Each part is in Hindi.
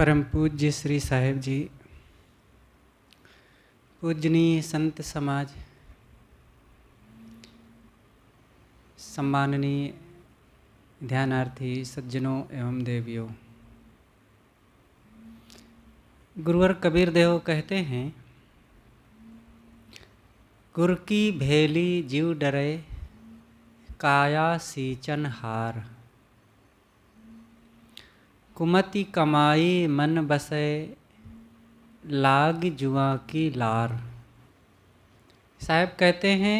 परम पूज्य श्री साहिब जी, पूजनीय संत समाज, सम्माननीय ध्यानार्थी सज्जनों एवं देवियों, गुरुवर कबीर देव कहते हैं, गुर की भेली जीव डरे, काया सींचन हार। कुमति कमाई मन बसे, लाग जुआ की लार। साहब कहते हैं,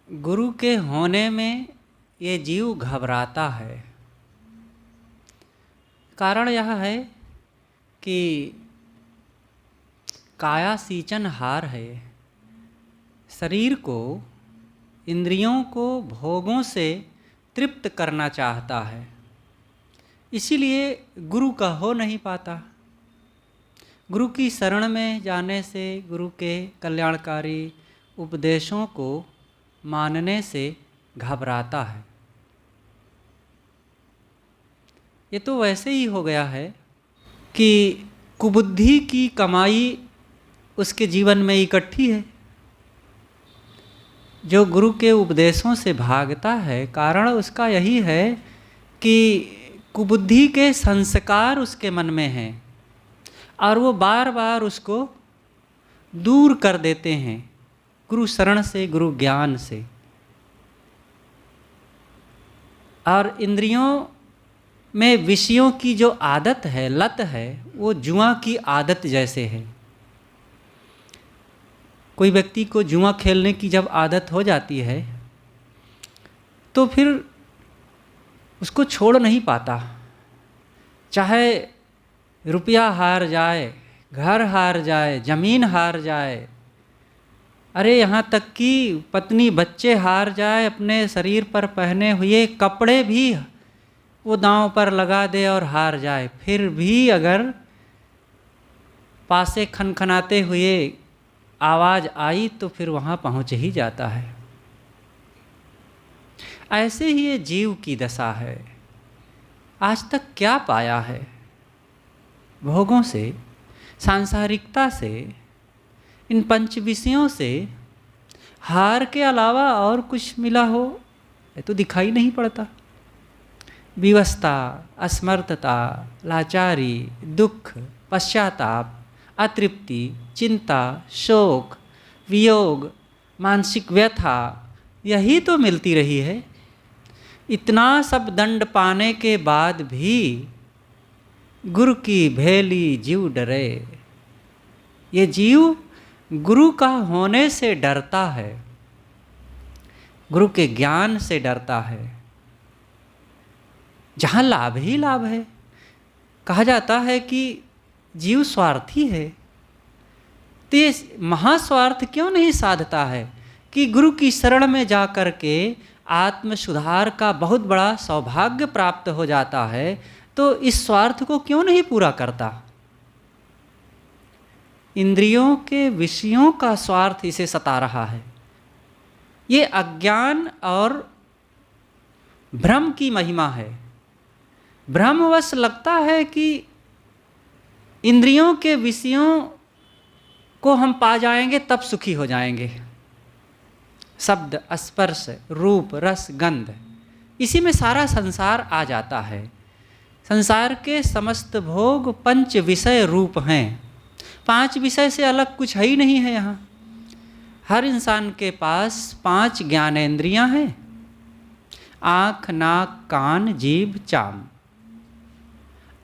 गुरु के होने में ये जीव घबराता है। कारण यह है कि काया सींचन हार है। शरीर को, इंद्रियों को भोगों से तृप्त करना चाहता है, इसीलिए गुरु का हो नहीं पाता। गुरु की शरण में जाने से, गुरु के कल्याणकारी उपदेशों को मानने से घबराता है। ये तो वैसे ही हो गया है कि कुबुद्धि की कमाई उसके जीवन में इकट्ठी है। जो गुरु के उपदेशों से भागता है, कारण उसका यही है कि कुबुद्धि के संस्कार उसके मन में हैं और वो बार बार उसको दूर कर देते हैं गुरु शरण से, गुरु ज्ञान से। और इंद्रियों में विषयों की जो आदत है, लत है, वो जुआ की आदत जैसे है। कोई व्यक्ति को जुआ खेलने की जब आदत हो जाती है तो फिर उसको छोड़ नहीं पाता। चाहे रुपया हार जाए, घर हार जाए, ज़मीन हार जाए, अरे यहाँ तक कि पत्नी बच्चे हार जाए, अपने शरीर पर पहने हुए कपड़े भी वो दांव पर लगा दे और हार जाए, फिर भी अगर पासे खनखनाते हुए आवाज़ आई तो फिर वहाँ पहुँच ही जाता है। ऐसे ही ये जीव की दशा है। आज तक क्या पाया है? भोगों से, सांसारिकता से, इन पंच विषयों से हार के अलावा और कुछ मिला हो ये तो दिखाई नहीं पड़ता। विवशता, असमर्थता, लाचारी, दुख, पश्चाताप, अतृप्ति, चिंता, शोक, वियोग, मानसिक व्यथा, यही तो मिलती रही है। इतना सब दंड पाने के बाद भी गुरु की भेली जीव डरे। ये जीव गुरु का होने से डरता है, गुरु के ज्ञान से डरता है, जहाँ लाभ ही लाभ है। कहा जाता है कि जीव स्वार्थी है, तो ये महास्वार्थ क्यों नहीं साधता है कि गुरु की शरण में जा कर के आत्म सुधार का बहुत बड़ा सौभाग्य प्राप्त हो जाता है, तो इस स्वार्थ को क्यों नहीं पूरा करता? इंद्रियों के विषयों का स्वार्थ इसे सता रहा है। ये अज्ञान और भ्रम की महिमा है। भ्रमवश लगता है कि इंद्रियों के विषयों को हम पा जाएंगे तब सुखी हो जाएंगे। शब्द, स्पर्श, रूप, रस, गंध, इसी में सारा संसार आ जाता है। संसार के समस्त भोग पंच विषय रूप हैं। पांच विषय से अलग कुछ है ही नहीं है। यहाँ हर इंसान के पास पांच ज्ञानेंद्रियां हैं, आँख, नाक, कान, जीभ, चाम।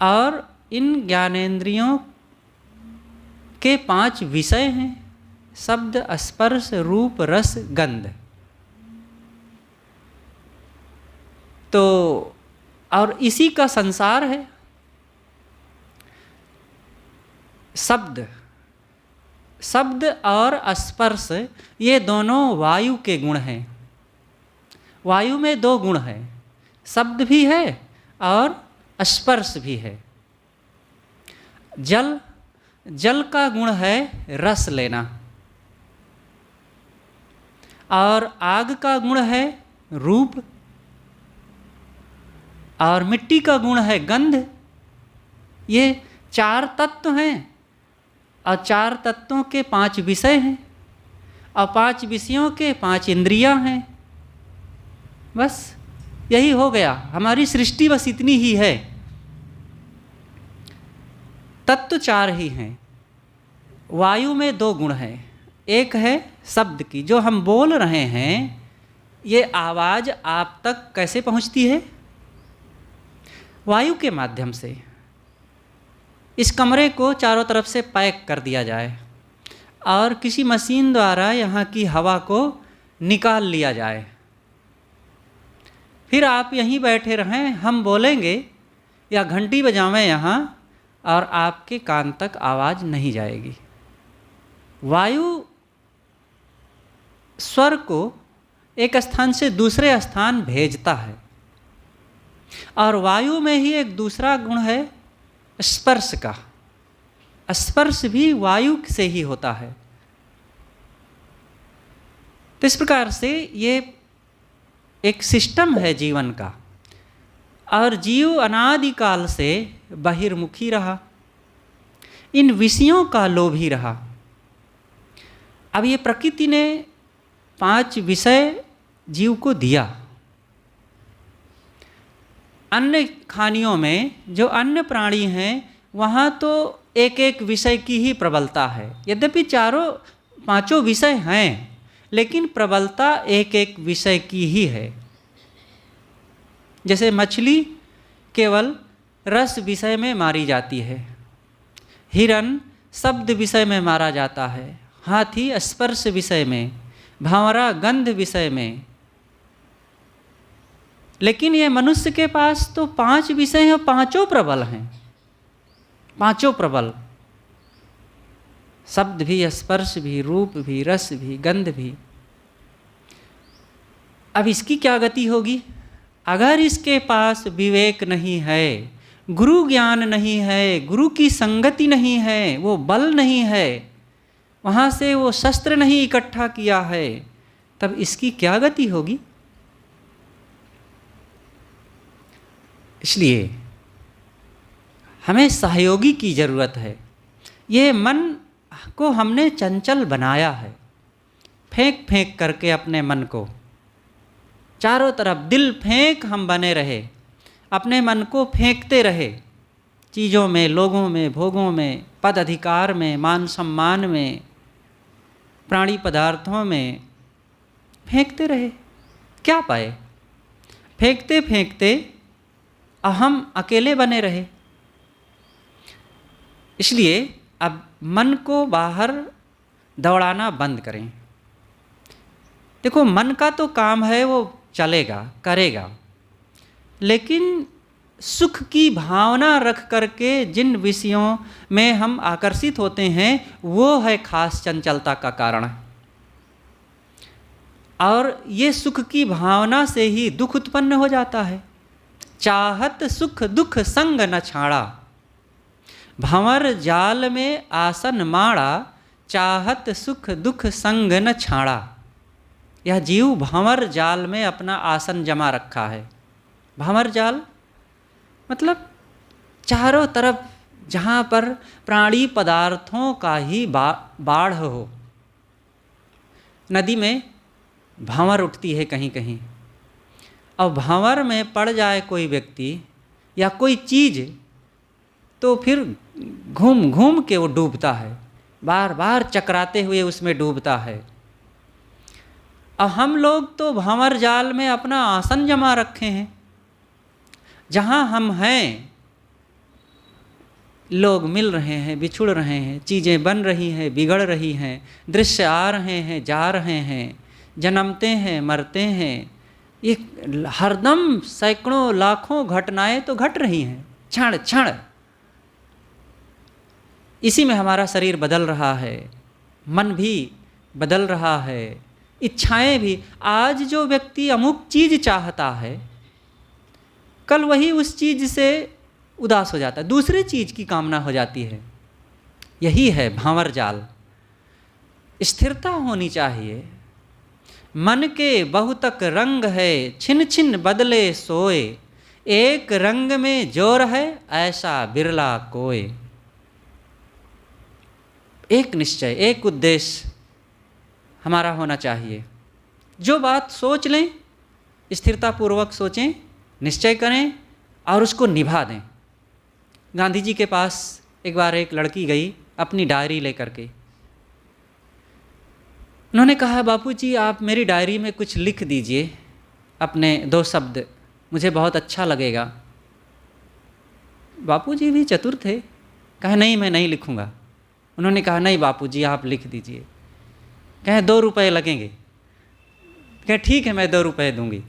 और इन ज्ञानेंद्रियों के पांच विषय हैं, शब्द, स्पर्श, रूप, रस, गंध। तो और इसी का संसार है। शब्द, शब्द और स्पर्श ये दोनों वायु के गुण हैं। वायु में दो गुण हैं, शब्द भी है और स्पर्श भी है। जल, जल का गुण है रस लेना, और आग का गुण है रूप, और मिट्टी का गुण है गंध, ये 4 तत्व हैं और 4 तत्वों के 5 विषय हैं और 5 विषयों के 5 इंद्रियां हैं। बस यही हो गया, हमारी सृष्टि बस इतनी ही है। तत्व 4 ही हैं। वायु में 2 गुण हैं। एक है शब्द की, जो हम बोल रहे हैं ये आवाज़ आप तक कैसे पहुंचती है? वायु के माध्यम से। इस कमरे को चारों तरफ से पैक कर दिया जाए और किसी मशीन द्वारा यहाँ की हवा को निकाल लिया जाए, फिर आप यहीं बैठे रहें, हम बोलेंगे या घंटी बजावें यहाँ और आपके कान तक आवाज़ नहीं जाएगी। वायु स्वर को एक स्थान से दूसरे स्थान भेजता है। और वायु में ही एक दूसरा गुण है स्पर्श का। स्पर्श भी वायु से ही होता है। तो इस प्रकार से ये एक सिस्टम है जीवन का। और जीव अनादिकाल से बहिर्मुखी रहा, इन विषयों का लोभी रहा। अब ये प्रकृति ने 5 विषय जीव को दिया। अन्य खानियों में जो अन्य प्राणी हैं वहाँ तो एक एक विषय की ही प्रबलता है। यद्यपि 5 विषय हैं लेकिन प्रबलता एक एक विषय की ही है। जैसे मछली केवल रस विषय में मारी जाती है, हिरन शब्द विषय में मारा जाता है, हाथी स्पर्श विषय में, भंवरा गंध विषय में। लेकिन ये मनुष्य के पास तो 5 विषय हैं और 5 प्रबल हैं। 5 प्रबल, शब्द भी, स्पर्श भी, रूप भी, रस भी, गंध भी। अब इसकी क्या गति होगी? अगर इसके पास विवेक नहीं है, गुरु ज्ञान नहीं है, गुरु की संगति नहीं है, वो बल नहीं है, वहाँ से वो शस्त्र नहीं इकट्ठा किया है, तब इसकी क्या गति होगी? इसलिए हमें सहयोगी की ज़रूरत है। ये मन को हमने चंचल बनाया है, फेंक फेंक करके अपने मन को चारों तरफ दिल फेंक हम बने रहे, अपने मन को फेंकते रहे चीज़ों में, लोगों में, भोगों में, पद अधिकार में, मान सम्मान में, प्राणी पदार्थों में फेंकते रहे। क्या पाए? फेंकते फेंकते हम अकेले बने रहे। इसलिए अब मन को बाहर दौड़ाना बंद करें। देखो, मन का तो काम है वो चलेगा, करेगा, लेकिन सुख की भावना रख करके जिन विषयों में हम आकर्षित होते हैं वो है खास चंचलता का कारण। और ये सुख की भावना से ही दुख उत्पन्न हो जाता है। चाहत सुख दुख संग न छाड़ा, भंवर जाल में आसन माड़ा, चाहत सुख दुख संग न छाड़ा। यह जीव भंवर जाल में अपना आसन जमा रखा है। भंवर जाल मतलब चारों तरफ जहाँ पर प्राणी पदार्थों का ही बाढ़ हो। नदी में भंवर उठती है कहीं कहीं, और भंवर में पड़ जाए कोई व्यक्ति या कोई चीज़ तो फिर घूम घूम के वो डूबता है, बार बार चकराते हुए उसमें डूबता है। अब हम लोग तो भंवर जाल में अपना आसन जमा रखे हैं। जहाँ हम हैं लोग मिल रहे हैं, बिछुड़ रहे हैं, चीज़ें बन रही हैं, बिगड़ रही हैं, दृश्य आ रहे हैं, जा रहे हैं, जन्मते हैं, मरते हैं। ये हरदम सैकड़ों लाखों घटनाएं तो घट रही हैं, क्षण क्षण। इसी में हमारा शरीर बदल रहा है, मन भी बदल रहा है, इच्छाएं भी। आज जो व्यक्ति अमुक चीज़ चाहता है, कल वही उस चीज़ से उदास हो जाता है, दूसरी चीज़ की कामना हो जाती है। यही है भंवर जाल। स्थिरता होनी चाहिए। मन के बहुतक रंग है, छिन छिन बदले सोए, एक रंग में जोर है ऐसा बिरला कोय। एक निश्चय, एक उद्देश्य हमारा होना चाहिए। जो बात सोच लें, स्थिरतापूर्वक सोचें, निश्चय करें और उसको निभा दें। गांधी जी के पास एक बार एक लड़की गई अपनी डायरी लेकर के। उन्होंने कहा, बापूजी आप मेरी डायरी में कुछ लिख दीजिए, अपने 2 शब्द, मुझे बहुत अच्छा लगेगा। बापूजी भी चतुर थे, कहा नहीं मैं नहीं लिखूंगा। उन्होंने कहा नहीं बापूजी आप लिख दीजिए। कहे 2 रुपये लगेंगे। कहे ठीक है मैं 2 रुपये दूंगी।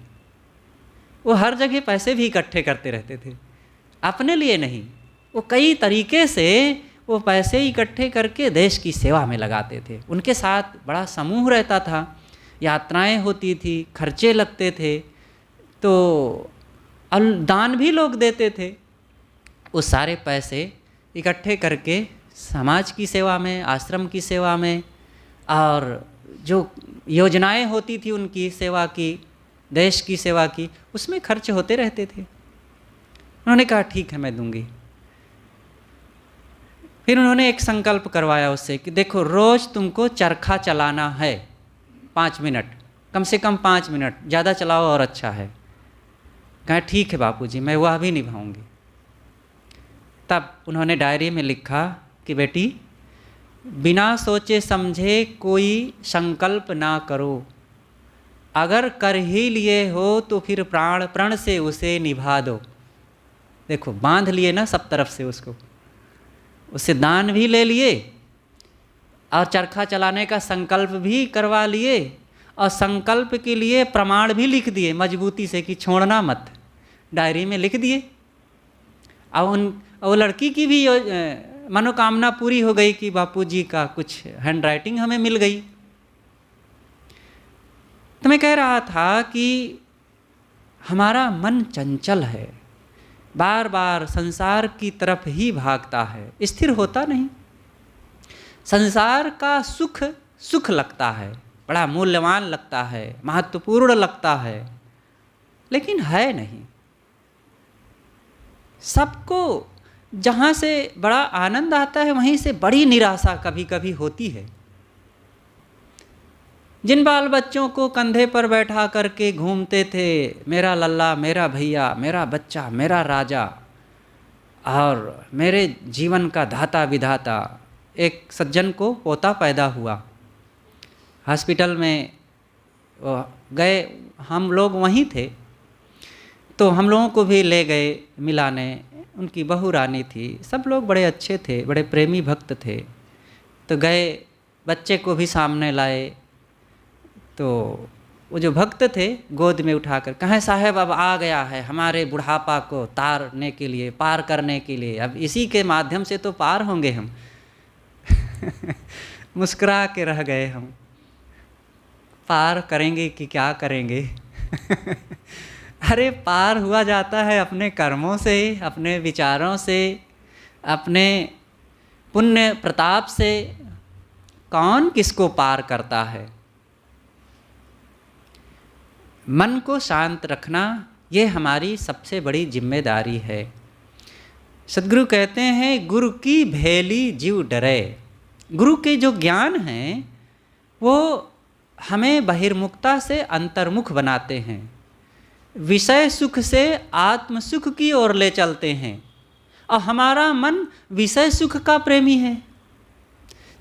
वो हर जगह पैसे भी इकट्ठे करते रहते थे, अपने लिए नहीं, वो कई तरीके से वो पैसे इकट्ठे करके देश की सेवा में लगाते थे। उनके साथ बड़ा समूह रहता था, यात्राएं होती थी, खर्चे लगते थे, तो दान भी लोग देते थे। वो सारे पैसे इकट्ठे करके समाज की सेवा में, आश्रम की सेवा में, और जो योजनाएं होती थी उनकी सेवा की, देश की सेवा की, उसमें खर्च होते रहते थे। उन्होंने कहा ठीक है मैं दूंगी। फिर उन्होंने एक संकल्प करवाया उससे कि देखो रोज़ तुमको चरखा चलाना है 5 मिनट, कम से कम 5 मिनट, ज़्यादा चलाओ और अच्छा है। कहा ठीक है बापूजी मैं वह भी निभाऊंगी। तब उन्होंने डायरी में लिखा कि बेटी बिना सोचे समझे कोई संकल्प ना करो, अगर कर ही लिए हो तो फिर प्राण प्रण से उसे निभा दो। देखो बांध लिए ना सब तरफ से उसको, उससे दान भी ले लिए और चरखा चलाने का संकल्प भी करवा लिए, और संकल्प के लिए प्रमाण भी लिख दिए मजबूती से कि छोड़ना मत, डायरी में लिख दिए। और वो लड़की की भी मनोकामना पूरी हो गई कि बापूजी का कुछ हैंडराइटिंग हमें मिल गई। तो मैं कह रहा था कि हमारा मन चंचल है, बार बार संसार की तरफ ही भागता है, स्थिर होता नहीं। संसार का सुख सुख लगता है, बड़ा मूल्यवान लगता है, महत्वपूर्ण लगता है, लेकिन है नहीं। सबको जहाँ से बड़ा आनंद आता है वहीं से बड़ी निराशा कभी कभी होती है। जिन बाल बच्चों को कंधे पर बैठा करके घूमते थे, मेरा लल्ला, मेरा भैया, मेरा बच्चा, मेरा राजा और मेरे जीवन का दाता विधाता, एक सज्जन को पोता पैदा हुआ, हॉस्पिटल में गए, हम लोग वहीं थे, तो हम लोगों को भी ले गए मिलाने। उनकी बहू रानी थी, सब लोग बड़े अच्छे थे, बड़े प्रेमी भक्त थे। तो गए, बच्चे को भी सामने लाए, तो वो जो भक्त थे गोद में उठाकर कहें साहब अब आ गया है हमारे बुढ़ापा को तारने के लिए, पार करने के लिए, अब इसी के माध्यम से तो पार होंगे हम। मुस्कुरा के रह गए हम, पार करेंगे कि क्या करेंगे। अरे पार हुआ जाता है अपने कर्मों से, अपने विचारों से, अपने पुण्य प्रताप से। कौन किसको पार करता है? मन को शांत रखना ये हमारी सबसे बड़ी जिम्मेदारी है। सद्गुरु कहते हैं गुरु की भेली जीव डरे। गुरु के जो ज्ञान हैं वो हमें बहिर्मुखता से अंतर्मुख बनाते हैं, विषय सुख से आत्म सुख की ओर ले चलते हैं। और हमारा मन विषय सुख का प्रेमी है,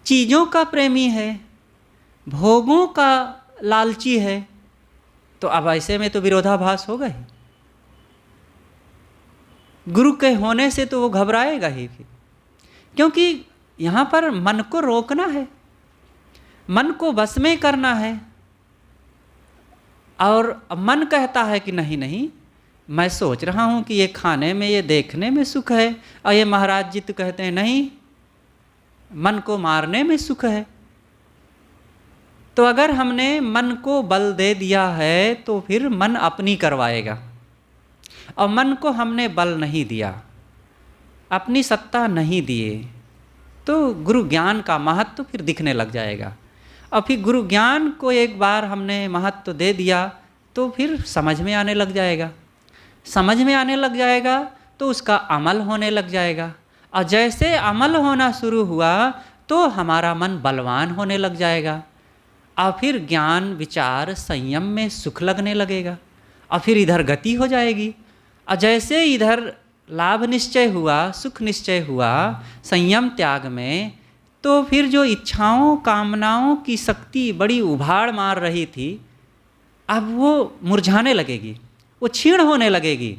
चीज़ों का प्रेमी है, भोगों का लालची है, तो अब ऐसे में तो विरोधाभास होगा ही। गुरु के होने से तो वो घबराएगा ही फिर, क्योंकि यहाँ पर मन को रोकना है, मन को वश में करना है। और मन कहता है कि नहीं नहीं, मैं सोच रहा हूँ कि ये खाने में, ये देखने में सुख है, और ये महाराज जी तो कहते हैं नहीं, मन को मारने में सुख है। तो अगर हमने मन को बल दे दिया है तो फिर मन अपनी करवाएगा, और मन को हमने बल नहीं दिया, अपनी सत्ता नहीं दिए, तो गुरु ज्ञान का महत्व फिर दिखने लग जाएगा। और फिर गुरु ज्ञान को एक बार हमने महत्व दे दिया तो फिर समझ में आने लग जाएगा। समझ में आने लग जाएगा तो उसका अमल होने लग जाएगा, और जैसे अमल होना शुरू हुआ तो हमारा मन बलवान होने लग जाएगा, और फिर ज्ञान विचार संयम में सुख लगने लगेगा, और फिर इधर गति हो जाएगी। और जैसे इधर लाभ निश्चय हुआ, सुख निश्चय हुआ संयम त्याग में, तो फिर जो इच्छाओं कामनाओं की शक्ति बड़ी उभाड़ मार रही थी, अब वो मुरझाने लगेगी, वो क्षीण होने लगेगी।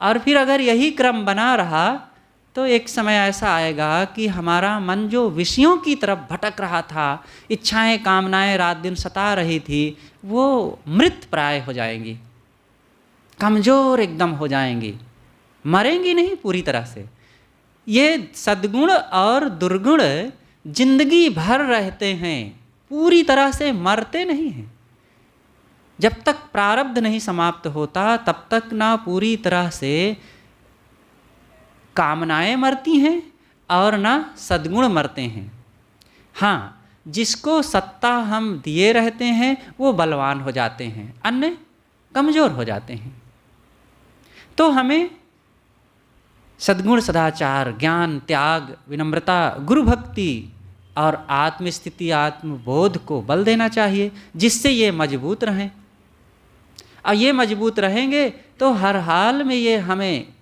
और फिर अगर यही क्रम बना रहा तो एक समय ऐसा आएगा कि हमारा मन जो विषयों की तरफ भटक रहा था, इच्छाएं कामनाएं रात दिन सता रही थी, वो मृत प्राय हो जाएंगी, कमज़ोर एकदम हो जाएंगी, मरेंगी नहीं पूरी तरह से। ये सद्गुण और दुर्गुण जिंदगी भर रहते हैं, पूरी तरह से मरते नहीं हैं। जब तक प्रारब्ध नहीं समाप्त होता तब तक ना पूरी तरह से कामनाएं मरती हैं और ना सद्गुण मरते हैं। हाँ, जिसको सत्ता हम दिए रहते हैं वो बलवान हो जाते हैं, अन्य कमज़ोर हो जाते हैं। तो हमें सद्गुण सदाचार, ज्ञान त्याग, विनम्रता, गुरु भक्ति और आत्मस्थिति आत्मबोध को बल देना चाहिए, जिससे ये मजबूत रहें। और ये मजबूत रहेंगे तो हर हाल में ये हमें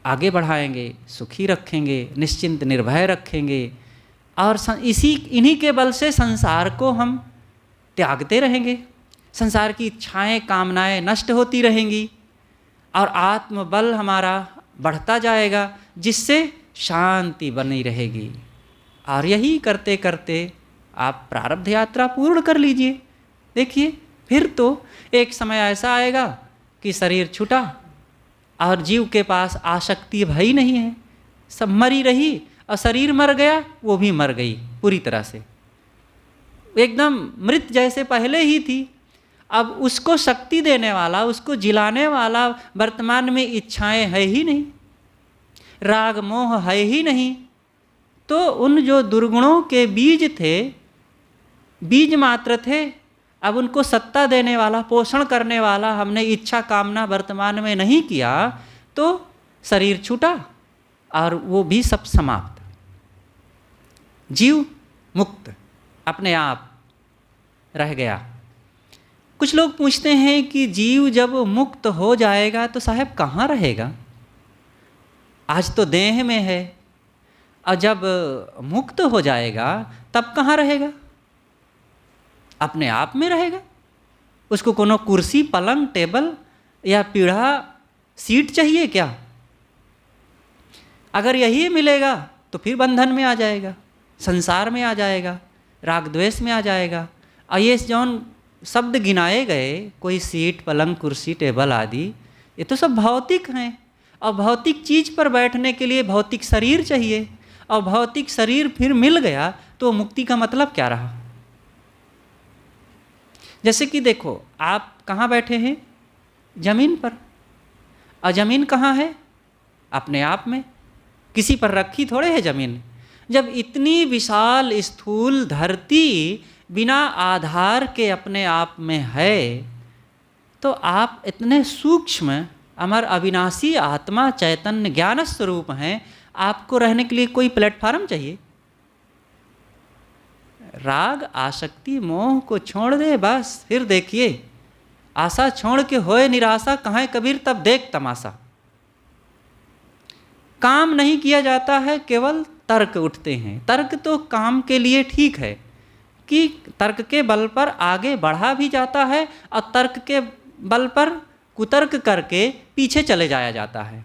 आगे बढ़ाएंगे, सुखी रखेंगे, निश्चिंत निर्भय रखेंगे, और इन्हीं के बल से संसार को हम त्यागते रहेंगे। संसार की इच्छाएं कामनाएं नष्ट होती रहेंगी और आत्मबल हमारा बढ़ता जाएगा, जिससे शांति बनी रहेगी। और यही करते करते आप प्रारब्ध यात्रा पूर्ण कर लीजिए। देखिए, फिर तो एक समय ऐसा आएगा कि शरीर छूटा और जीव के पास आसक्ति भई नहीं है, सब मरी रही, और शरीर मर गया, वो भी मर गई पूरी तरह से, एकदम मृत जैसे पहले ही थी। अब उसको शक्ति देने वाला, उसको जिलाने वाला वर्तमान में इच्छाएं है ही नहीं, राग मोह है ही नहीं। तो उन जो दुर्गुणों के बीज थे, बीज मात्र थे, अब उनको सत्ता देने वाला, पोषण करने वाला हमने इच्छा कामना वर्तमान में नहीं किया, तो शरीर छूटा और वो भी सब समाप्त, जीव मुक्त अपने आप रह गया। कुछ लोग पूछते हैं कि जीव जब मुक्त हो जाएगा तो साहब कहाँ रहेगा? आज तो देह में है, और जब मुक्त हो जाएगा तब कहाँ रहेगा? अपने आप में रहेगा। उसको कोनो कुर्सी पलंग टेबल या पीढ़ा सीट चाहिए क्या? अगर यही मिलेगा तो फिर बंधन में आ जाएगा, संसार में आ जाएगा, राग द्वेष में आ जाएगा। और ये जौन शब्द गिनाए गए, कोई सीट पलंग कुर्सी टेबल आदि, ये तो सब भौतिक हैं, और भौतिक चीज़ पर बैठने के लिए भौतिक शरीर चाहिए, और भौतिक शरीर फिर मिल गया तो मुक्ति का मतलब क्या रहा? जैसे कि देखो, आप कहाँ बैठे हैं? जमीन पर। और जमीन कहाँ है? अपने आप में, किसी पर रखी थोड़े है जमीन। जब इतनी विशाल स्थूल धरती बिना आधार के अपने आप में है, तो आप इतने सूक्ष्म अमर अविनाशी आत्मा चैतन्य ज्ञान स्वरूप हैं, आपको रहने के लिए कोई प्लेटफार्म चाहिए? राग आसक्ति मोह को छोड़ दे बस, फिर देखिए, आशा छोड़ के होए निराशा, कहाँ कबीर तब देख तमाशा। काम नहीं किया जाता है, केवल तर्क उठते हैं। तर्क तो काम के लिए ठीक है कि तर्क के बल पर आगे बढ़ा भी जाता है, और तर्क के बल पर कुतर्क करके पीछे चले जाया जाता है।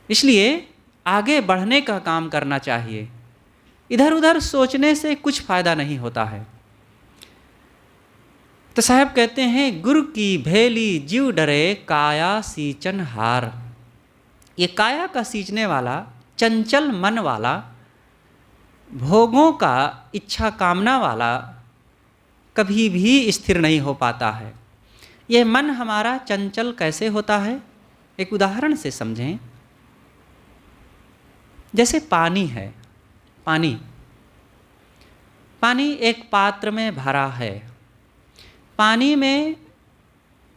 इसलिए आगे बढ़ने का काम करना चाहिए, इधर उधर सोचने से कुछ फायदा नहीं होता है। तो साहब कहते हैं, गुरु की भेली जीव डरे काया सींचन हार। ये काया का सींचने वाला, चंचल मन वाला, भोगों का इच्छा कामना वाला कभी भी स्थिर नहीं हो पाता है। ये मन हमारा चंचल कैसे होता है? एक उदाहरण से समझें। जैसे पानी है, पानी एक पात्र में भरा है। पानी में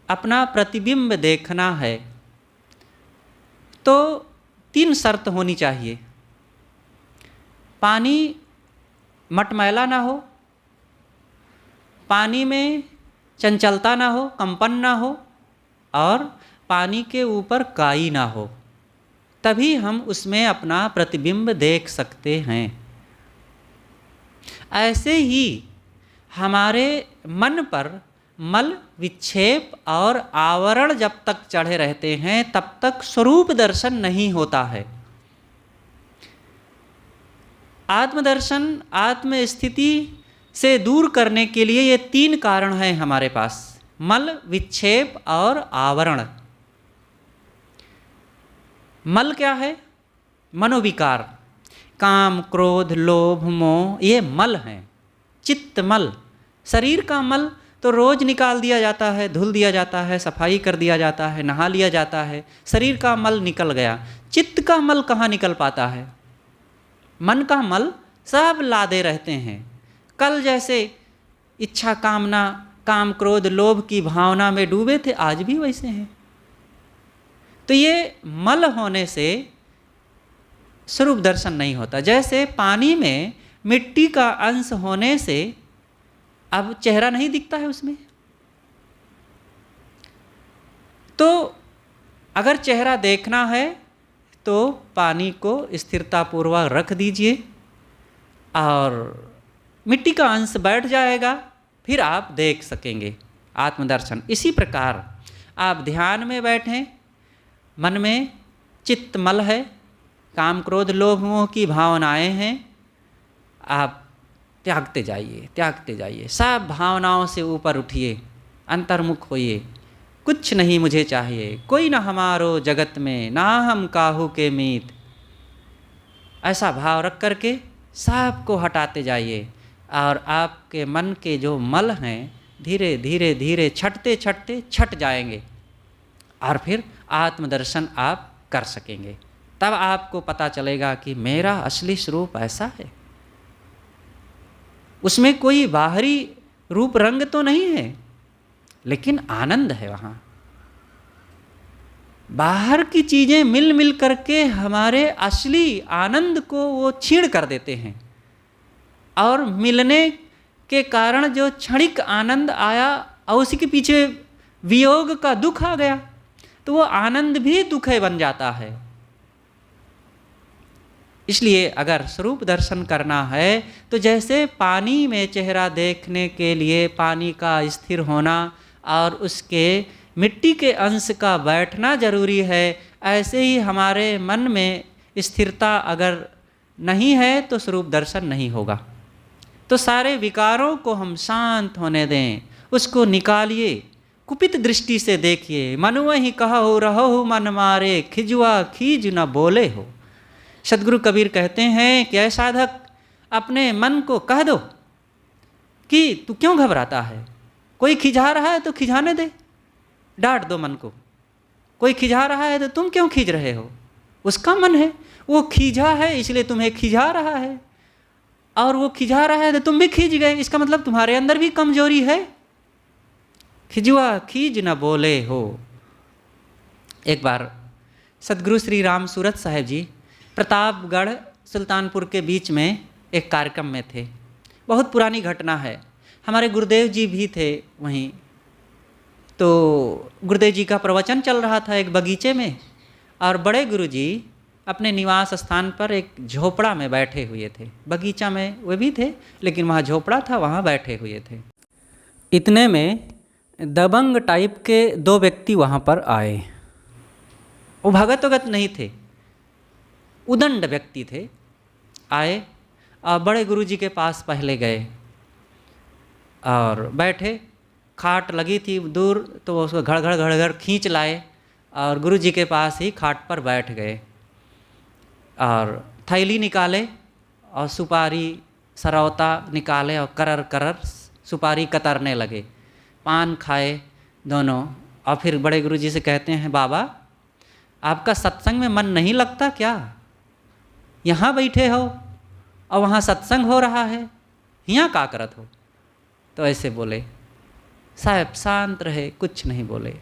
अपना प्रतिबिंब देखना है तो 3 शर्त होनी चाहिए। पानी मटमैला ना हो, पानी में चंचलता ना हो, कंपन ना हो, और पानी के ऊपर काई ना हो, तभी हम उसमें अपना प्रतिबिंब देख सकते हैं। ऐसे ही हमारे मन पर मल, विक्षेप और आवरण जब तक चढ़े रहते हैं तब तक स्वरूप दर्शन नहीं होता है। आत्मदर्शन, आत्म स्थिति से दूर करने के लिए ये 3 कारण हैं हमारे पास: मल, विक्षेप और आवरण। मल क्या है? मनोविकार, काम, क्रोध, लोभ, मोह, ये मल हैं। चित्त मल, शरीर का मल तो रोज निकाल दिया जाता है, धुल दिया जाता है, सफाई कर दिया जाता है, नहा लिया जाता है, शरीर का मल निकल गया। चित्त का मल कहाँ निकल पाता है? मन का मल सब लादे रहते हैं। कल जैसे इच्छा, कामना, काम, क्रोध, लोभ की भावना में डूबे थे, आज भी वैसे हैं। तो ये मल होने से स्वरूप दर्शन नहीं होता। जैसे पानी में मिट्टी का अंश होने से अब चेहरा नहीं दिखता है उसमें। तो अगर चेहरा देखना है तो पानी को स्थिरतापूर्वक रख दीजिए और मिट्टी का अंश बैठ जाएगा, फिर आप देख सकेंगे आत्मदर्शन। इसी प्रकार आप ध्यान में बैठें, मन में चित्त मल है, काम, क्रोध, लोभ, मोह की भावनाएं हैं, आप त्यागते जाइए, त्यागते जाइए। सब भावनाओं से ऊपर उठिए, अंतर्मुख होइए। कुछ नहीं मुझे चाहिए, कोई न हमारो जगत में, ना हम काहू के मीत। ऐसा भाव रख करके सब को हटाते जाइए और आपके मन के जो मल हैं धीरे धीरे धीरे छटते छटते छट जाएंगे और फिर आत्मदर्शन आप कर सकेंगे। तब आपको पता चलेगा कि मेरा असली स्वरूप ऐसा है। उसमें कोई बाहरी रूप रंग तो नहीं है, लेकिन आनंद है वहाँ। बाहर की चीज़ें मिल मिल करके हमारे असली आनंद को वो छीण कर देते हैं, और मिलने के कारण जो क्षणिक आनंद आया और उसी के पीछे वियोग का दुख आ गया, तो वो आनंद भी दुखे बन जाता है। इसलिए अगर स्वरूप दर्शन करना है तो जैसे पानी में चेहरा देखने के लिए पानी का स्थिर होना और उसके मिट्टी के अंश का बैठना जरूरी है, ऐसे ही हमारे मन में स्थिरता अगर नहीं है तो स्वरूप दर्शन नहीं होगा। तो सारे विकारों को हम शांत होने दें, उसको निकालिए, कुपित दृष्टि से देखिए। मनुआ ही कहो रहो मन मारे, खिजुआ खीज न बोले हो। सदगुरु कबीर कहते हैं कि ऐ साधक, अपने मन को कह दो कि तू क्यों घबराता है। कोई खिझा रहा है तो खिझाने दे, डांट दो मन को। कोई खिझा रहा है तो तुम क्यों खींच रहे हो? उसका मन है, वो खींचा है इसलिए तुम्हें खिझा रहा है, और वो खिझा रहा है तो तुम भी खींच गए। इसका मतलब तुम्हारे अंदर भी कमजोरी है। खिजुआ खीज न बोले हो। एक बार सदगुरु श्री राम सूरत साहेब जी प्रतापगढ़ सुल्तानपुर के बीच में एक कार्यक्रम में थे। बहुत पुरानी घटना है। हमारे गुरुदेव जी भी थे वहीं। तो गुरुदेव जी का प्रवचन चल रहा था एक बगीचे में, और बड़े गुरु जी अपने निवास स्थान पर एक झोपड़ा में बैठे हुए थे। बगीचा में वे भी थे, लेकिन वहाँ झोपड़ा था, वहाँ बैठे हुए थे। इतने में दबंग टाइप के 2 व्यक्ति वहाँ पर आए। वो भगत वगत नहीं थे, उदंड व्यक्ति थे। आए और बड़े गुरु जी के पास पहले गए और बैठे। खाट लगी थी दूर, तो उसको घड़ घड़ खींच लाए और गुरु जी के पास ही खाट पर बैठ गए, और थैली निकाले और सुपारी सरौता निकाले और करर करर सुपारी कतरने लगे। पान खाए दोनों, और फिर बड़े गुरु जी से कहते हैं, बाबा आपका सत्संग में मन नहीं लगता क्या? यहाँ बैठे हो और वहाँ सत्संग हो रहा है, यहाँ का करत हो? तो ऐसे बोले। साहब शांत रहे, कुछ नहीं बोले।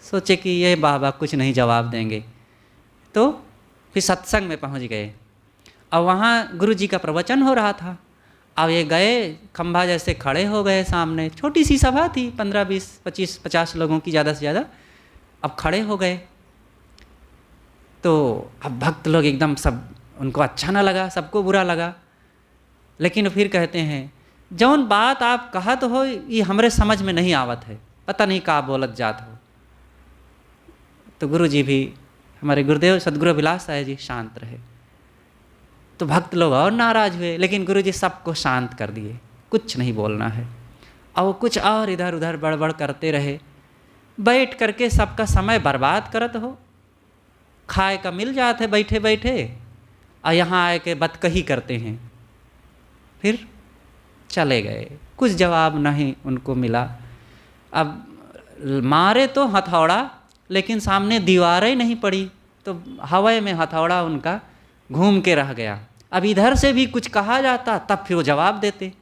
सोचे कि ये बाबा कुछ नहीं जवाब देंगे, तो फिर सत्संग में पहुंच गए। और वहाँ गुरु जी का प्रवचन हो रहा था। अब ये गए, खंभा जैसे खड़े हो गए सामने, छोटी सी सभा थी, 15, 20, 25, 50 लोगों की ज़्यादा से ज़्यादा। अब खड़े हो गए तो अब भक्त लोग एकदम सब, उनको अच्छा ना लगा, सबको बुरा लगा। लेकिन फिर कहते हैं, जौन बात आप कहत हो ये हमरे समझ में नहीं आवत है, पता नहीं का बोलत जात हो। तो गुरु जी भी, हमारे गुरुदेव सदगुरु विलास साहेब जी शांत रहे। तो भक्त लोग और नाराज हुए, लेकिन गुरु जी सबको शांत कर दिए, कुछ नहीं बोलना है। और वो कुछ और इधर उधर बड़बड़ करते रहे, बैठ करके सबका समय बर्बाद करत हो। खाए का मिल जाते है बैठे बैठे, और यहाँ आए के बतकही करते हैं। फिर चले गए, कुछ जवाब नहीं उनको मिला। अब मारे तो हथौड़ा, लेकिन सामने दीवारें नहीं पड़ी, तो हवा में हथौड़ा उनका घूम के रह गया। अब इधर से भी कुछ कहा जाता तब फिर वो जवाब देते।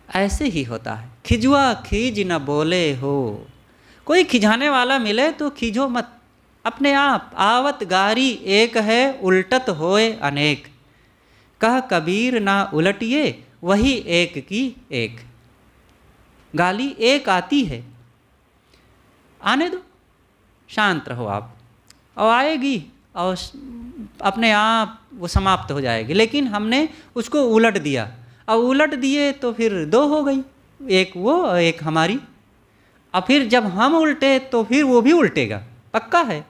ऐसे ही होता है, खिजुआ खीज न बोले हो। कोई खिजाने वाला मिले तो खीजो मत, अपने आप आवत गारी एक है, उल्टत होए अनेक। कह कबीर ना उलटिए, वही एक की एक। गाली एक आती है, आने दो, शांत रहो आप, और आएगी और अपने आप वो समाप्त हो जाएगी। लेकिन हमने उसको उलट दिया, और उलट दिए तो फिर दो हो गई, एक वो और एक हमारी। और फिर जब हम उल्टे तो फिर वो भी उल्टेगा, पक्का है,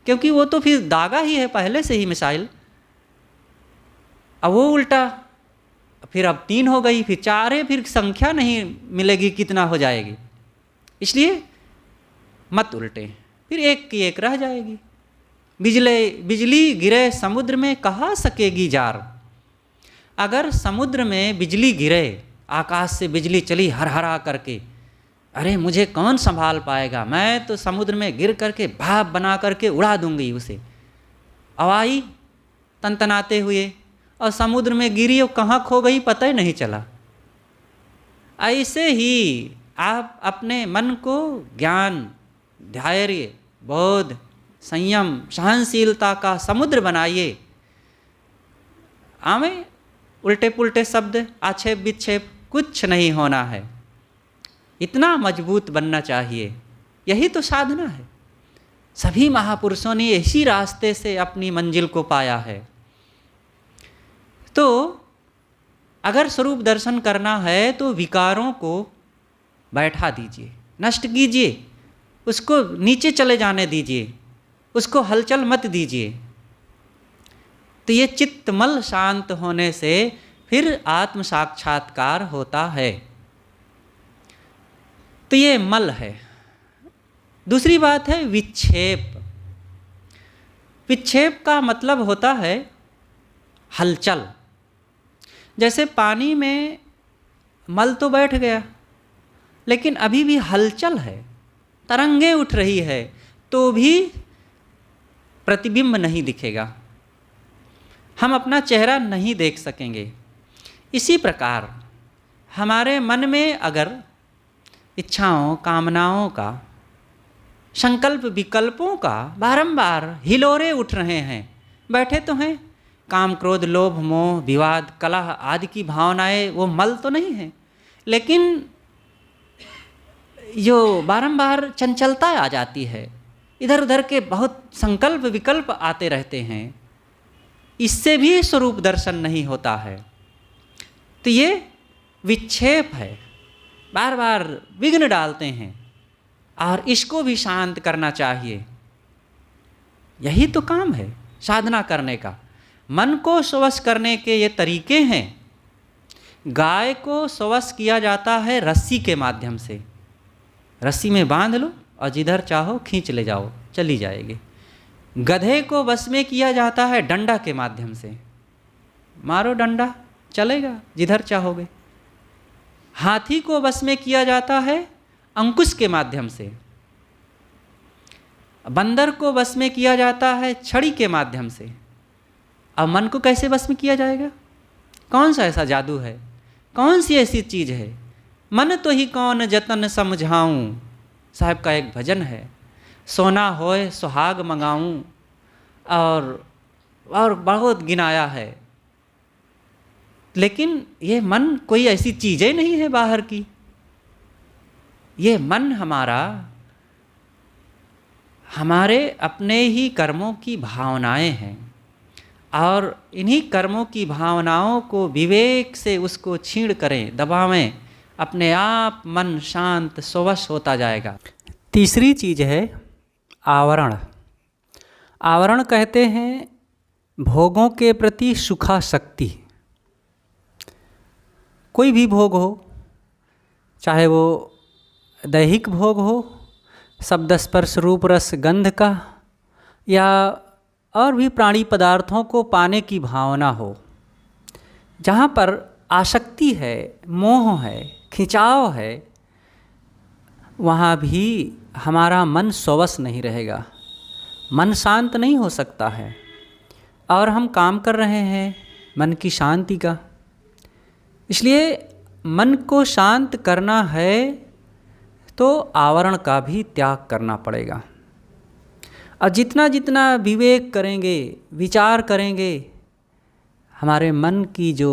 क्योंकि वो तो फिर दागा ही है पहले से ही मिसाइल। अब वो उल्टा, फिर अब 3 हो गई, फिर 4 है, फिर संख्या नहीं मिलेगी कितना हो जाएगी। इसलिए मत उल्टे, फिर एक की एक रह जाएगी। बिजली गिरे समुद्र में कहाँ सकेगी जार। अगर समुद्र में बिजली गिरे, आकाश से बिजली चली हरहरा करके, अरे मुझे कौन संभाल पाएगा, मैं तो समुद्र में गिर करके भाप बना करके उड़ा दूंगी उसे। आई तनतनाते हुए, और समुद्र में गिरी और कहाँ खो गई पता ही नहीं चला। ऐसे ही आप अपने मन को ज्ञान, धैर्य, बोध, संयम, सहनशीलता का समुद्र बनाइए। आवे उल्टे पुल्टे शब्द, आक्षेप विक्षेप कुछ नहीं होना है। इतना मजबूत बनना चाहिए, यही तो साधना है। सभी महापुरुषों ने इसी रास्ते से अपनी मंजिल को पाया है। तो अगर स्वरूप दर्शन करना है तो विकारों को बैठा दीजिए, नष्ट कीजिए, उसको नीचे चले जाने दीजिए, उसको हलचल मत दीजिए। तो ये चित्तमल शांत होने से फिर आत्म साक्षात्कार होता है। तो ये मल है। दूसरी बात है विक्षेप। विक्षेप का मतलब होता है हलचल। जैसे पानी में मल तो बैठ गया, लेकिन अभी भी हलचल है, तरंगे उठ रही है, तो भी प्रतिबिंब नहीं दिखेगा, हम अपना चेहरा नहीं देख सकेंगे। इसी प्रकार हमारे मन में अगर इच्छाओं, कामनाओं का, संकल्प विकल्पों का बारंबार हिलोरे उठ रहे हैं, बैठे तो हैं, काम क्रोध लोभ मोह विवाद कलह आदि की भावनाएं, वो मल तो नहीं है, लेकिन जो बारंबार चंचलता आ जाती है, इधर उधर के बहुत संकल्प विकल्प आते रहते हैं, इससे भी स्वरूप दर्शन नहीं होता है। तो ये विक्षेप है, बार बार विघ्न डालते हैं, और इसको भी शांत करना चाहिए। यही तो काम है साधना करने का। मन को स्वश करने के ये तरीके हैं। गाय को स्वश किया जाता है रस्सी के माध्यम से, रस्सी में बांध लो और जिधर चाहो खींच ले जाओ, चली जाएगी। गधे को वश में किया जाता है डंडा के माध्यम से, मारो डंडा, चलेगा जिधर चाहोगे। हाथी को वश में किया जाता है अंकुश के माध्यम से, बंदर को वश में किया जाता है छड़ी के माध्यम से। अब मन को कैसे वश में किया जाएगा? कौन सा ऐसा जादू है, कौन सी ऐसी चीज़ है मन तो ही कौन जतन समझाऊं। साहब का एक भजन है, सोना होए सुहाग मंगाऊं, और बहुत गिनाया है। लेकिन ये मन कोई ऐसी चीज़ ही नहीं है बाहर की। ये मन हमारे अपने ही कर्मों की भावनाएं हैं, और इन्हीं कर्मों की भावनाओं को विवेक से उसको छीण करें, दबावें, अपने आप मन शांत स्वश होता जाएगा। तीसरी चीज़ है आवरण। आवरण कहते हैं भोगों के प्रति सुखासक्ति। कोई भी भोग हो, चाहे वो दैहिक भोग हो, शब्द स्पर्श रूप रस गंध का, या और भी प्राणी पदार्थों को पाने की भावना हो, जहाँ पर आसक्ति है, मोह है, खिंचाव है, वहाँ भी हमारा मन स्ववश नहीं रहेगा, मन शांत नहीं हो सकता है। और हम काम कर रहे हैं मन की शांति का। इसलिए मन को शांत करना है तो आवरण का भी त्याग करना पड़ेगा। और जितना जितना विवेक करेंगे, विचार करेंगे, हमारे मन की जो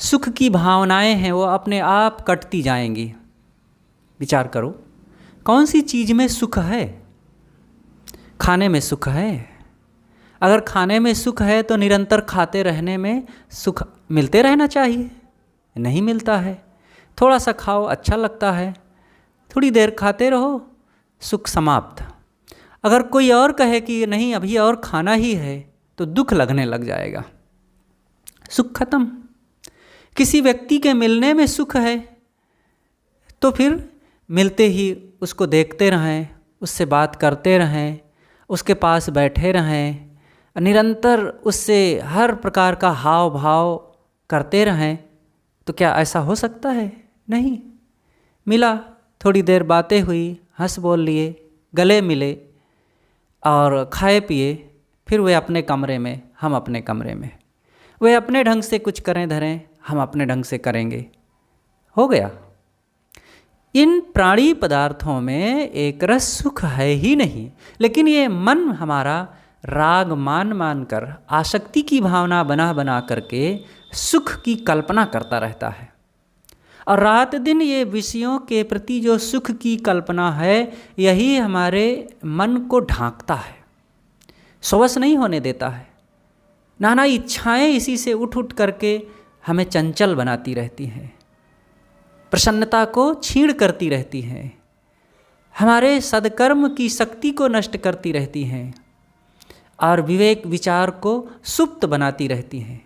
सुख की भावनाएं हैं वो अपने आप कटती जाएंगी। विचार करो, कौन सी चीज़ में सुख है? खाने में सुख है। अगर खाने में सुख है तो निरंतर खाते रहने में सुख मिलते रहना चाहिए, नहीं मिलता है। थोड़ा सा खाओ, अच्छा लगता है, थोड़ी देर खाते रहो, सुख समाप्त। अगर कोई और कहे कि नहीं अभी और खाना ही है, तो दुख लगने लग जाएगा, सुख खत्म। किसी व्यक्ति के मिलने में सुख है तो फिर मिलते ही उसको देखते रहें, उससे बात करते रहें, उसके पास बैठे रहें, निरंतर उससे हर प्रकार का हाव भाव करते रहें, तो क्या ऐसा हो सकता है? नहीं। मिला, थोड़ी देर बातें हुई, हंस बोल लिए, गले मिले और खाए पिए, फिर वे अपने कमरे में, हम अपने कमरे में। वे अपने ढंग से कुछ करें धरें, हम अपने ढंग से करेंगे, हो गया। इन प्राणी पदार्थों में एक रस सुख है ही नहीं, लेकिन ये मन हमारा राग मान कर, आसक्ति की भावना बना करके सुख की कल्पना करता रहता है। और रात दिन ये विषयों के प्रति जो सुख की कल्पना है, यही हमारे मन को ढांकता है, स्वश नहीं होने देता है। नाना इच्छाएं इसी से उठ करके हमें चंचल बनाती रहती हैं, प्रसन्नता को छीण करती रहती हैं, हमारे सद्कर्म की शक्ति को नष्ट करती रहती हैं, और विवेक विचार को सुप्त बनाती रहती हैं।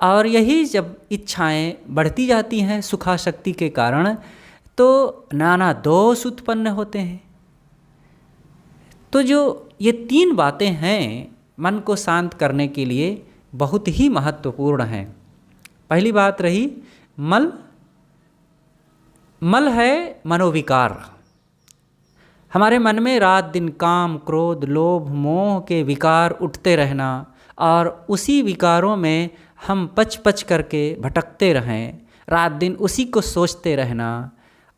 और यही जब इच्छाएं बढ़ती जाती हैं सुखाशक्ति के कारण, तो नाना दोष उत्पन्न होते हैं। तो जो ये 3 बातें हैं मन को शांत करने के लिए बहुत ही महत्वपूर्ण हैं। पहली बात रही मल। मल है मनोविकार। हमारे मन में रात दिन काम, क्रोध, लोभ, मोह के विकार उठते रहना, और उसी विकारों में हम पच करके भटकते रहें, रात दिन उसी को सोचते रहना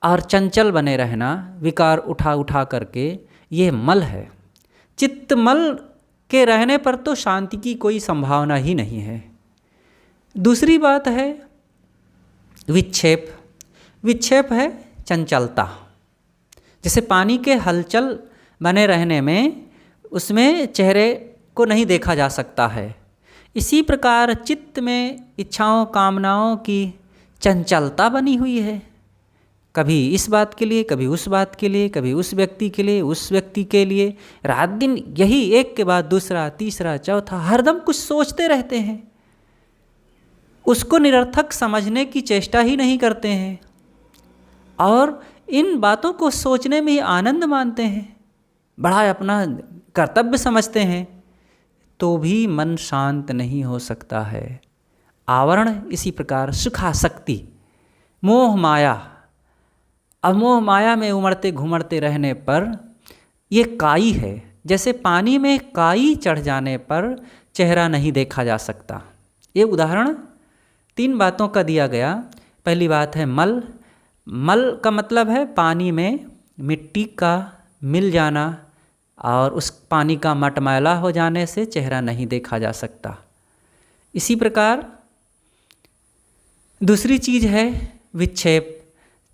और चंचल बने रहना, विकार उठा करके, ये मल है। चित्त मल के रहने पर तो शांति की कोई संभावना ही नहीं है। दूसरी बात है विक्षेप। विक्षेप है चंचलता। जैसे पानी के हलचल बने रहने में उसमें चेहरे को नहीं देखा जा सकता है, इसी प्रकार चित्त में इच्छाओं कामनाओं की चंचलता बनी हुई है। कभी इस बात के लिए, कभी उस बात के लिए, कभी उस व्यक्ति के लिए, उस व्यक्ति के लिए, रात दिन यही एक के बाद दूसरा, तीसरा, चौथा, हरदम कुछ सोचते रहते हैं। उसको निरर्थक समझने की चेष्टा ही नहीं करते हैं, और इन बातों को सोचने में ही आनंद मानते हैं, बड़ा अपना कर्तव्य समझते हैं, तो भी मन शांत नहीं हो सकता है। आवरण इसी प्रकार सुखासक्ति, मोह माया। अब मोह माया में उमड़ते घुमड़ते रहने पर ये काई है। जैसे पानी में काई चढ़ जाने पर चेहरा नहीं देखा जा सकता। ये उदाहरण 3 बातों का दिया गया। पहली बात है मल, मल का मतलब है पानी में मिट्टी का मिल जाना, और उस पानी का मटमैला हो जाने से चेहरा नहीं देखा जा सकता। इसी प्रकार दूसरी चीज़ है विक्षेप,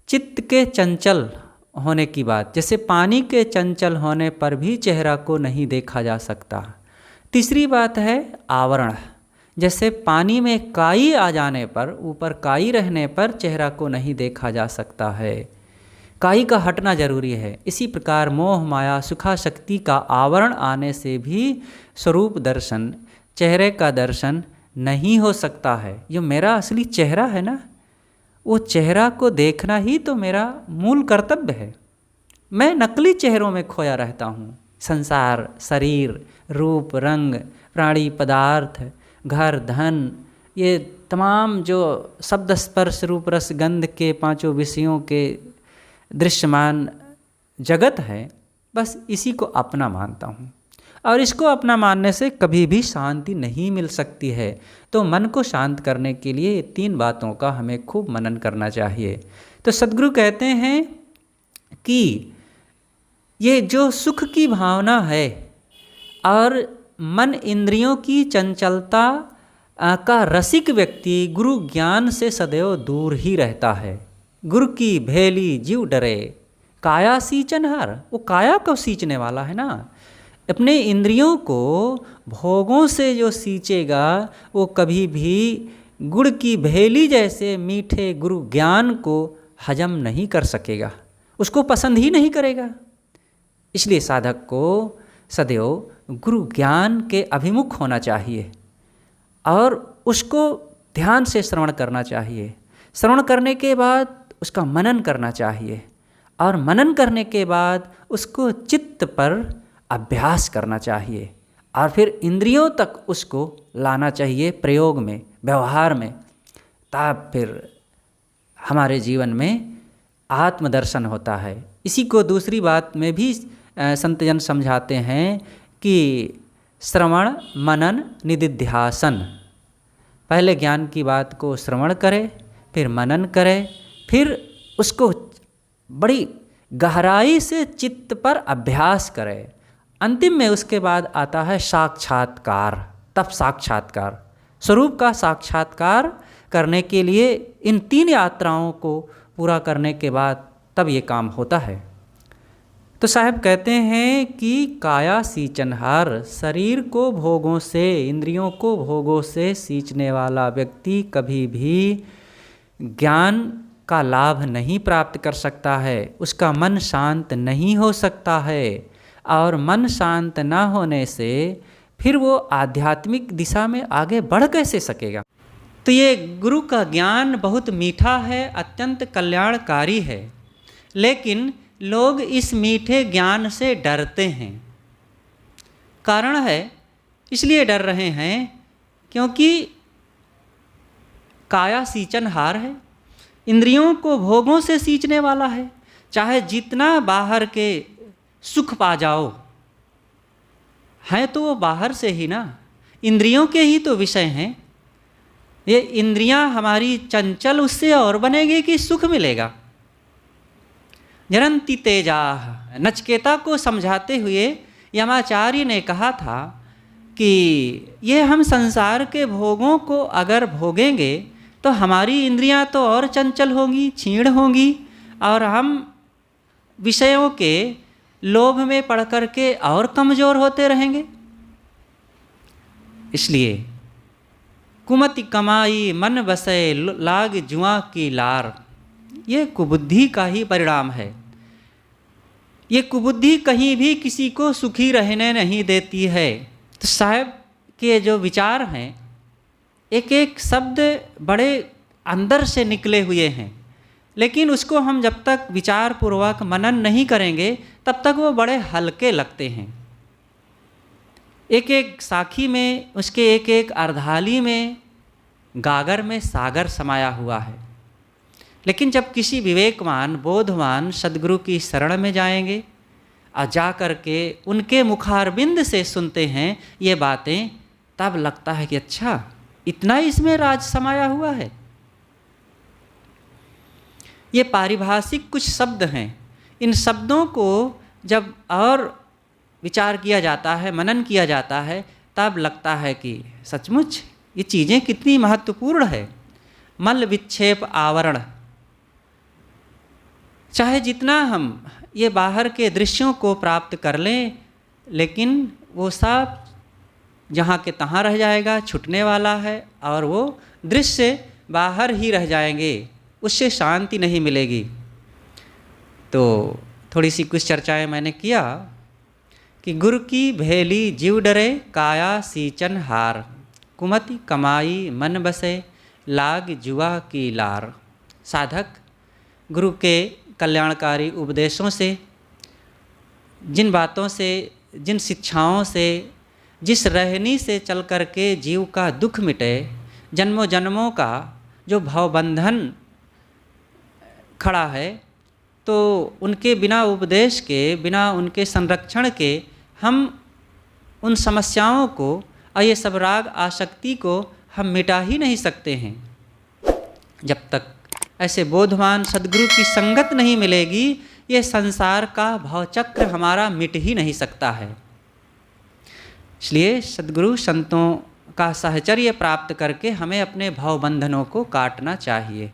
चित्त के चंचल होने की बात। जैसे पानी के चंचल होने पर भी चेहरा को नहीं देखा जा सकता। तीसरी बात है आवरण, जैसे पानी में काई आ जाने पर, ऊपर काई रहने पर चेहरा को नहीं देखा जा सकता है, काई का हटना जरूरी है। इसी प्रकार मोह माया सुखा शक्ति का आवरण आने से भी स्वरूप दर्शन, चेहरे का दर्शन नहीं हो सकता है। जो मेरा असली चेहरा है ना, वो चेहरा को देखना ही तो मेरा मूल कर्तव्य है। मैं नकली चेहरों में खोया रहता हूँ। संसार, शरीर, रूप, रंग, प्राणी, पदार्थ, घर, धन, ये तमाम जो शब्द स्पर्श रूप रस गंध के पांचों विषयों के दृश्यमान जगत है, बस इसी को अपना मानता हूँ। और इसको अपना मानने से कभी भी शांति नहीं मिल सकती है। तो मन को शांत करने के लिए 3 बातों का हमें खूब मनन करना चाहिए। तो सद्गुरु कहते हैं कि ये जो सुख की भावना है और मन इंद्रियों की चंचलता का रसिक व्यक्ति गुरु ज्ञान से सदैव दूर ही रहता है। गुरु की भेली जीव डरे, काया सींचनहार। वो काया को सींचने वाला है ना। अपने इंद्रियों को भोगों से जो सींचेगा वो कभी भी गुड़ की भेली जैसे मीठे गुरु ज्ञान को हजम नहीं कर सकेगा, उसको पसंद ही नहीं करेगा। इसलिए साधक को सदैव गुरु ज्ञान के अभिमुख होना चाहिए और उसको ध्यान से श्रवण करना चाहिए। श्रवण करने के बाद उसका मनन करना चाहिए और मनन करने के बाद उसको चित्त पर अभ्यास करना चाहिए और फिर इंद्रियों तक उसको लाना चाहिए प्रयोग में, व्यवहार में। तब फिर हमारे जीवन में आत्मदर्शन होता है। इसी को दूसरी बात में भी संतजन समझाते हैं कि श्रवण मनन निदिध्यासन। पहले ज्ञान की बात को श्रवण करे, फिर मनन करे, फिर उसको बड़ी गहराई से चित्त पर अभ्यास करे। अंतिम में उसके बाद आता है साक्षात्कार। तब साक्षात्कार, स्वरूप का साक्षात्कार करने के लिए इन 3 यात्राओं को पूरा करने के बाद तब ये काम होता है। तो साहब कहते हैं कि काया सींचनहार, शरीर को भोगों से, इंद्रियों को भोगों से सींचने वाला व्यक्ति कभी भी ज्ञान का लाभ नहीं प्राप्त कर सकता है। उसका मन शांत नहीं हो सकता है और मन शांत ना होने से फिर वो आध्यात्मिक दिशा में आगे बढ़ कैसे सकेगा। तो ये गुरु का ज्ञान बहुत मीठा है, अत्यंत कल्याणकारी है, लेकिन लोग इस मीठे ज्ञान से डरते हैं। कारण है, इसलिए डर रहे हैं क्योंकि काया सींचनहार है, इंद्रियों को भोगों से सींचने वाला है। चाहे जितना बाहर के सुख पा जाओ, है तो वो बाहर से ही ना, इंद्रियों के ही तो विषय हैं। ये इंद्रियां हमारी चंचल उससे और बनेगी कि सुख मिलेगा। जरंती तेजा, नचकेता को समझाते हुए यमाचार्य ने कहा था कि ये हम संसार के भोगों को अगर भोगेंगे तो हमारी इंद्रियां तो और चंचल होंगी, क्षीण होंगी और हम विषयों के लोभ में पड़ कर के और कमज़ोर होते रहेंगे। इसलिए कुमति कमाई मन बसे लाग जुआ की लार, ये कुबुद्धि का ही परिणाम है। ये कुबुद्धि कहीं भी किसी को सुखी रहने नहीं देती है। तो साहब के जो विचार हैं, एक एक शब्द बड़े अंदर से निकले हुए हैं, लेकिन उसको हम जब तक विचार पूर्वक मनन नहीं करेंगे तब तक वो बड़े हल्के लगते हैं। एक एक साखी में, उसके एक एक अर्धाली में, गागर में सागर समाया हुआ है। लेकिन जब किसी विवेकवान, बोधवान सद्गुरु की शरण में जाएंगे और जा कर के उनके मुखारबिंद से सुनते हैं ये बातें, तब लगता है कि अच्छा, इतना इसमें राज समाया हुआ है। ये पारिभाषिक कुछ शब्द हैं। इन शब्दों को जब और विचार किया जाता है, मनन किया जाता है, तब लगता है कि सचमुच ये चीज़ें कितनी महत्वपूर्ण है। मल विक्षेप आवरण, चाहे जितना हम ये बाहर के दृश्यों को प्राप्त कर लें, लेकिन वो सब जहाँ के तहाँ रह जाएगा, छूटने वाला है, और वो दृश्य बाहर ही रह जाएंगे, उससे शांति नहीं मिलेगी। तो थोड़ी सी कुछ चर्चाएं मैंने किया कि गुरु की भेली जीव डरे, काया सींचन हार, कुमति कमाई मन बसे, लाग जुआ की लार। साधक गुरु के कल्याणकारी उपदेशों से, जिन बातों से, जिन शिक्षाओं से, जिस रहनी से चल कर के जीव का दुख मिटे, जन्मों जन्मों का जो भवबंधन खड़ा है, तो उनके बिना उपदेश के, बिना उनके संरक्षण के हम उन समस्याओं को और ये सब राग आसक्ति को हम मिटा ही नहीं सकते हैं। जब तक ऐसे बोधवान सद्गुरु की संगत नहीं मिलेगी, ये संसार का भवचक्र हमारा मिट ही नहीं सकता है। इसलिए सद्गुरु संतों का साहचर्य प्राप्त करके हमें अपने भवबंधनों को काटना चाहिए।